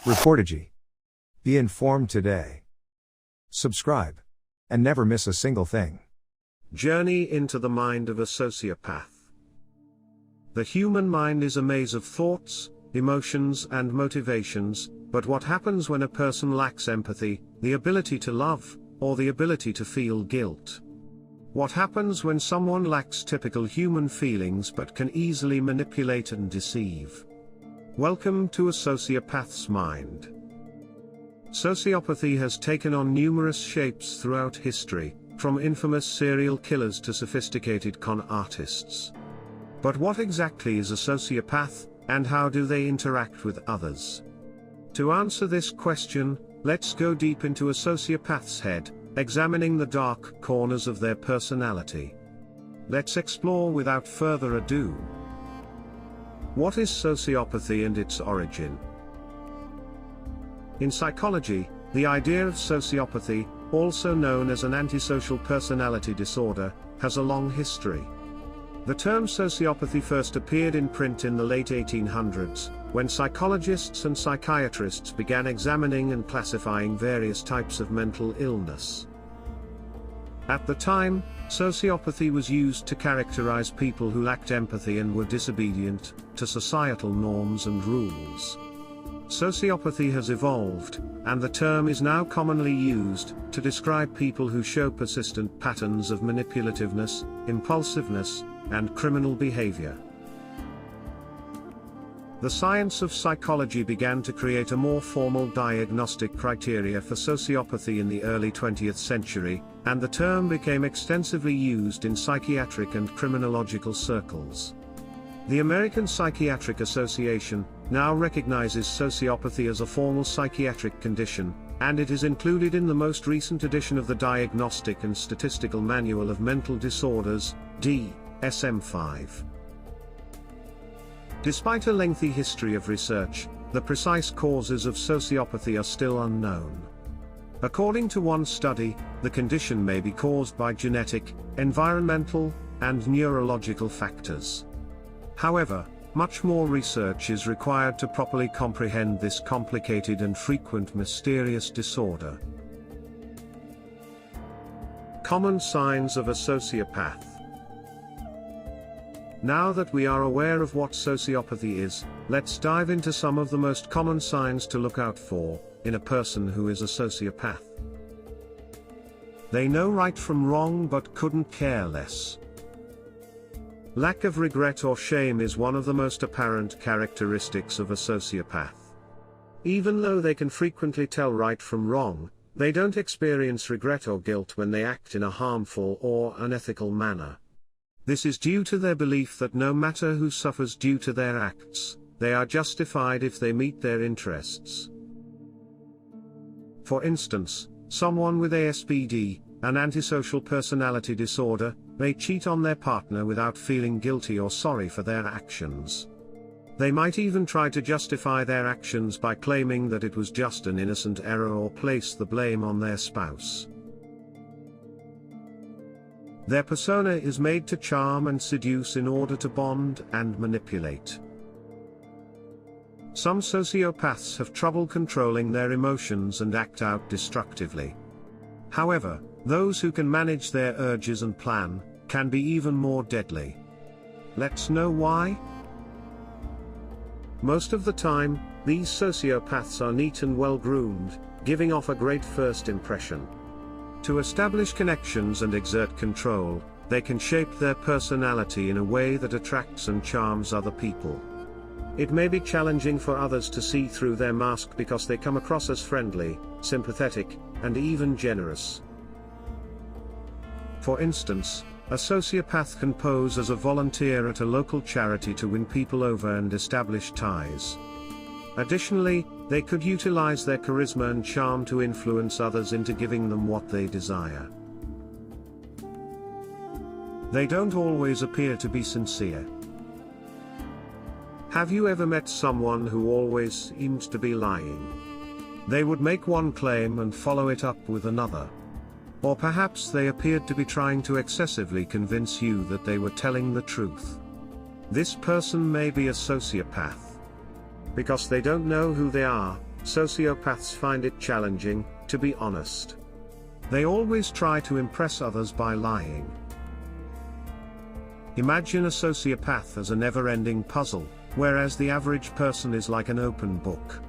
Reportagey. Be informed today. Subscribe. And never miss a single thing. Journey into the mind of a sociopath. The human mind is a maze of thoughts, emotions and motivations, but what happens when a person lacks empathy, the ability to love, or the ability to feel guilt? What happens when someone lacks typical human feelings but can easily manipulate and deceive? Welcome to a sociopath's mind. Sociopathy has taken on numerous shapes throughout history, from infamous serial killers to sophisticated con artists. But what exactly is a sociopath, and how do they interact with others? To answer this question, let's go deep into a sociopath's head, examining the dark corners of their personality. Let's explore without further ado. What is sociopathy and its origin? In psychology, the idea of sociopathy, also known as an antisocial personality disorder, has a long history. The term sociopathy first appeared in print in the late 1800s, when psychologists and psychiatrists began examining and classifying various types of mental illness. At the time, sociopathy was used to characterize people who lacked empathy and were disobedient to societal norms and rules. Sociopathy has evolved, and the term is now commonly used to describe people who show persistent patterns of manipulativeness, impulsiveness, and criminal behavior. The science of psychology began to create a more formal diagnostic criteria for sociopathy in the early 20th century, and the term became extensively used in psychiatric and criminological circles. The American Psychiatric Association now recognizes sociopathy as a formal psychiatric condition, and it is included in the most recent edition of the Diagnostic and Statistical Manual of Mental Disorders, DSM-5. Despite a lengthy history of research, the precise causes of sociopathy are still unknown. According to one study, the condition may be caused by genetic, environmental, and neurological factors. However, much more research is required to properly comprehend this complicated and frequent mysterious disorder. Common signs of a sociopath. Now that we are aware of what sociopathy is, let's dive into some of the most common signs to look out for in a person who is a sociopath. They know right from wrong but couldn't care less. Lack of regret or shame is one of the most apparent characteristics of a sociopath. Even though they can frequently tell right from wrong, they don't experience regret or guilt when they act in a harmful or unethical manner. This is due to their belief that no matter who suffers due to their acts, they are justified if they meet their interests. For instance, someone with ASPD, an antisocial personality disorder, may cheat on their partner without feeling guilty or sorry for their actions. They might even try to justify their actions by claiming that it was just an innocent error or place the blame on their spouse. Their persona is made to charm and seduce in order to bond and manipulate. Some sociopaths have trouble controlling their emotions and act out destructively. However, those who can manage their urges and plan can be even more deadly. Let's know why? Most of the time, these sociopaths are neat and well-groomed, giving off a great first impression. To establish connections and exert control, they can shape their personality in a way that attracts and charms other people. It may be challenging for others to see through their mask because they come across as friendly, sympathetic, and even generous. For instance, a sociopath can pose as a volunteer at a local charity to win people over and establish ties. Additionally, they could utilize their charisma and charm to influence others into giving them what they desire. They don't always appear to be sincere. Have you ever met someone who always seems to be lying? They would make one claim and follow it up with another. Or perhaps they appeared to be trying to excessively convince you that they were telling the truth. This person may be a sociopath. Because they don't know who they are, sociopaths find it challenging to be honest. They always try to impress others by lying. Imagine a sociopath as a never-ending puzzle, whereas the average person is like an open book.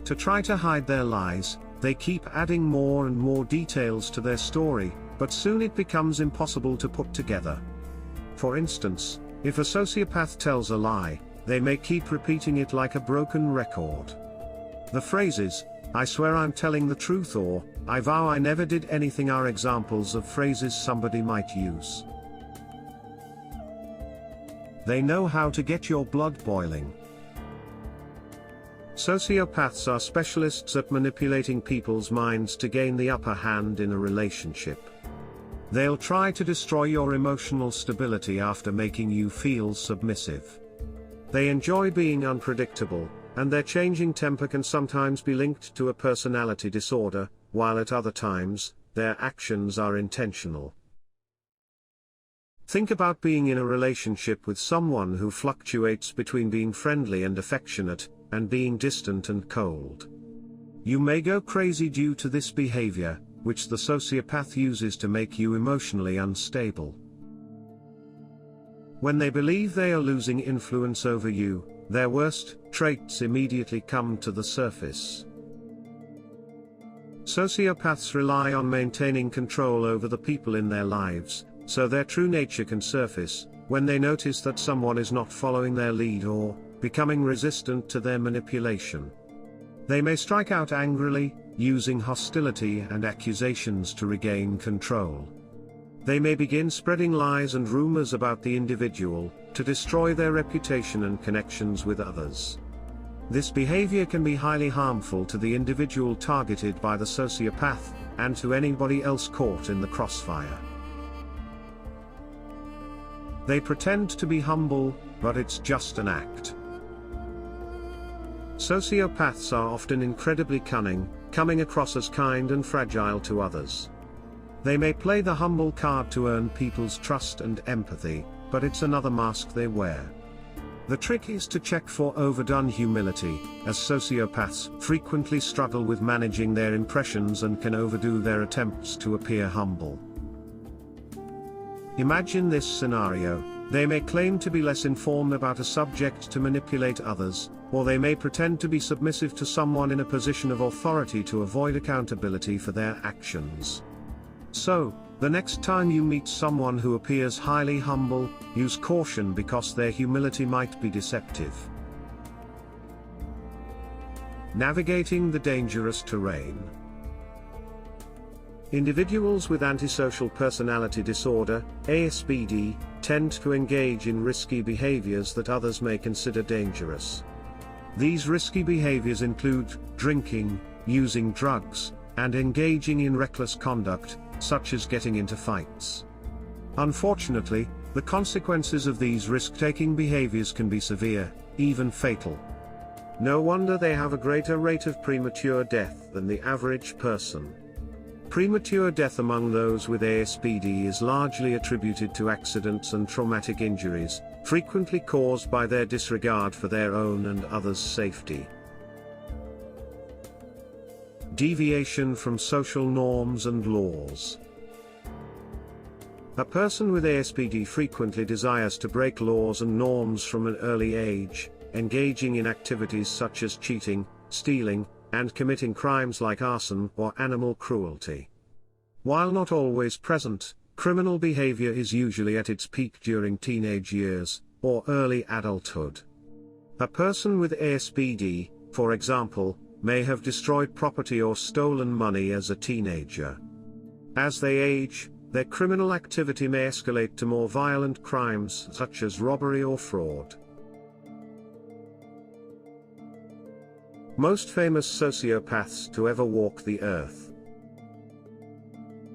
To try to hide their lies, they keep adding more and more details to their story, but soon it becomes impossible to put together. For instance, if a sociopath tells a lie, they may keep repeating it like a broken record. The phrases, "I swear I'm telling the truth" or "I vow I never did anything" are examples of phrases somebody might use. They know how to get your blood boiling. Sociopaths are specialists at manipulating people's minds to gain the upper hand in a relationship. They'll try to destroy your emotional stability after making you feel submissive. They enjoy being unpredictable, and their changing temper can sometimes be linked to a personality disorder, while at other times, their actions are intentional. Think about being in a relationship with someone who fluctuates between being friendly and affectionate, and being distant and cold. You may go crazy due to this behavior, which the sociopath uses to make you emotionally unstable. When they believe they are losing influence over you, their worst traits immediately come to the surface. Sociopaths rely on maintaining control over the people in their lives, so their true nature can surface when they notice that someone is not following their lead or becoming resistant to their manipulation. They may strike out angrily, using hostility and accusations to regain control. They may begin spreading lies and rumors about the individual, to destroy their reputation and connections with others. This behavior can be highly harmful to the individual targeted by the sociopath, and to anybody else caught in the crossfire. They pretend to be humble, but it's just an act. Sociopaths are often incredibly cunning, coming across as kind and fragile to others. They may play the humble card to earn people's trust and empathy, but it's another mask they wear. The trick is to check for overdone humility, as sociopaths frequently struggle with managing their impressions and can overdo their attempts to appear humble. Imagine this scenario: they may claim to be less informed about a subject to manipulate others, or they may pretend to be submissive to someone in a position of authority to avoid accountability for their actions. So, the next time you meet someone who appears highly humble, use caution because their humility might be deceptive. Navigating the dangerous terrain. Individuals with antisocial personality disorder, ASPD, tend to engage in risky behaviors that others may consider dangerous. These risky behaviors include drinking, using drugs, and engaging in reckless conduct, such as getting into fights. Unfortunately, the consequences of these risk-taking behaviors can be severe, even fatal. No wonder they have a greater rate of premature death than the average person. Premature death among those with ASPD is largely attributed to accidents and traumatic injuries, frequently caused by their disregard for their own and others' safety. Deviation from social norms and laws. A person with ASPD frequently desires to break laws and norms from an early age, engaging in activities such as cheating, stealing, and committing crimes like arson or animal cruelty. While not always present, criminal behavior is usually at its peak during teenage years, or early adulthood. A person with ASPD, for example, may have destroyed property or stolen money as a teenager. As they age, their criminal activity may escalate to more violent crimes such as robbery or fraud. Most famous sociopaths to ever walk the earth.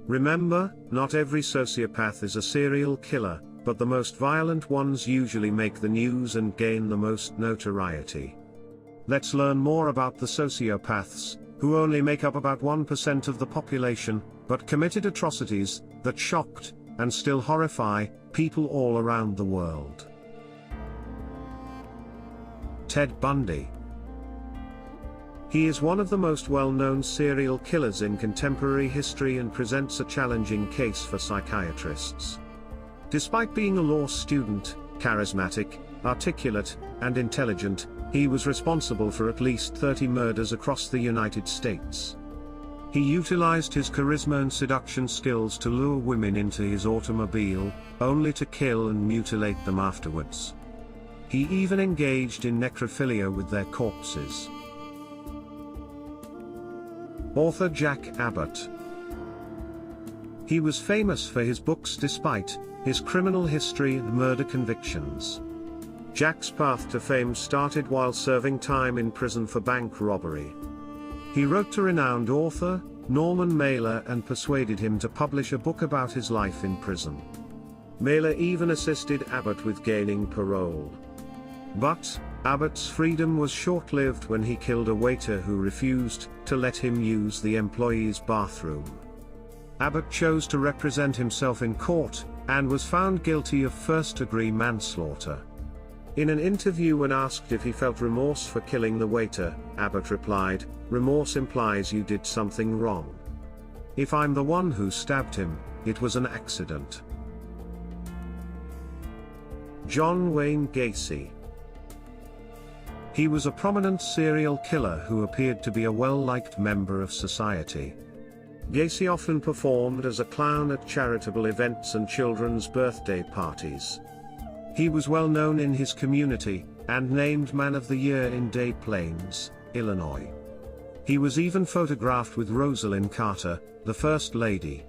Remember, not every sociopath is a serial killer, but the most violent ones usually make the news and gain the most notoriety. Let's learn more about the sociopaths, who only make up about 1% of the population, but committed atrocities that shocked, and still horrify, people all around the world. Ted Bundy. He is one of the most well-known serial killers in contemporary history and presents a challenging case for psychiatrists. Despite being a law student, charismatic, articulate, and intelligent, he was responsible for at least 30 murders across the United States. He utilized his charisma and seduction skills to lure women into his automobile, only to kill and mutilate them afterwards. He even engaged in necrophilia with their corpses. Author Jack Abbott. He was famous for his books despite his criminal history and murder convictions. Jack's path to fame started while serving time in prison for bank robbery. He wrote to renowned author Norman Mailer and persuaded him to publish a book about his life in prison. Mailer even assisted Abbott with gaining parole. But Abbott's freedom was short-lived when he killed a waiter who refused to let him use the employee's bathroom. Abbott chose to represent himself in court, and was found guilty of first-degree manslaughter. In an interview when asked if he felt remorse for killing the waiter, Abbott replied, "Remorse implies you did something wrong. If I'm the one who stabbed him, it was an accident." John Wayne Gacy. He was a prominent serial killer who appeared to be a well-liked member of society. Gacy often performed as a clown at charitable events and children's birthday parties. He was well known in his community, and named Man of the Year in Des Plaines, Illinois. He was even photographed with Rosalind Carter, the First Lady.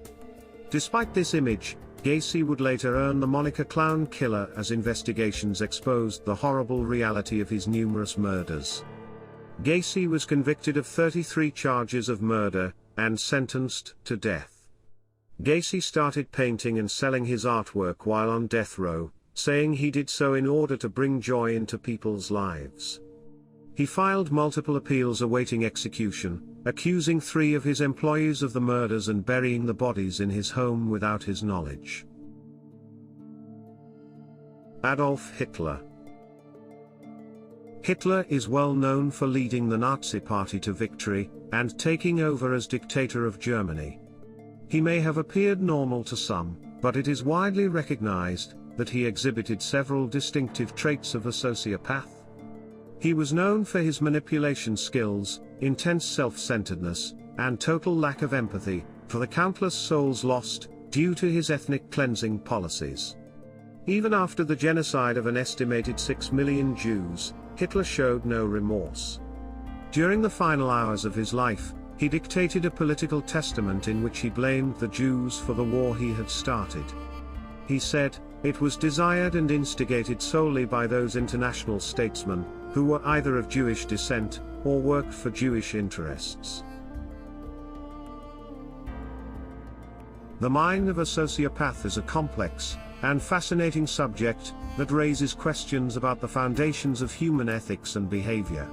Despite this image, Gacy would later earn the moniker Clown Killer as investigations exposed the horrible reality of his numerous murders. Gacy was convicted of 33 charges of murder, and sentenced to death. Gacy started painting and selling his artwork while on death row, saying he did so in order to bring joy into people's lives. He filed multiple appeals awaiting execution, accusing 3 of his employees of the murders and burying the bodies in his home without his knowledge. Adolf Hitler. Hitler is well known for leading the Nazi Party to victory, and taking over as dictator of Germany. He may have appeared normal to some, but it is widely recognized that he exhibited several distinctive traits of a sociopath. He was known for his manipulation skills, intense self-centeredness, and total lack of empathy for the countless souls lost due to his ethnic cleansing policies. Even after the genocide of an estimated 6 million Jews, Hitler showed no remorse. During the final hours of his life, he dictated a political testament in which he blamed the Jews for the war he had started. He said, "It was desired and instigated solely by those international statesmen, who were either of Jewish descent, or worked for Jewish interests." The mind of a sociopath is a complex and fascinating subject that raises questions about the foundations of human ethics and behavior.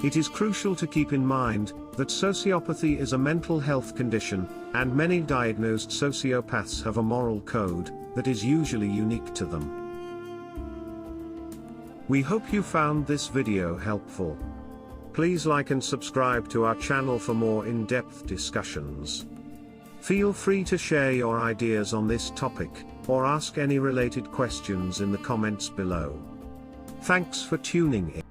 It is crucial to keep in mind that sociopathy is a mental health condition, and many diagnosed sociopaths have a moral code that is usually unique to them. We hope you found this video helpful. Please like and subscribe to our channel for more in-depth discussions. Feel free to share your ideas on this topic, or ask any related questions in the comments below. Thanks for tuning in.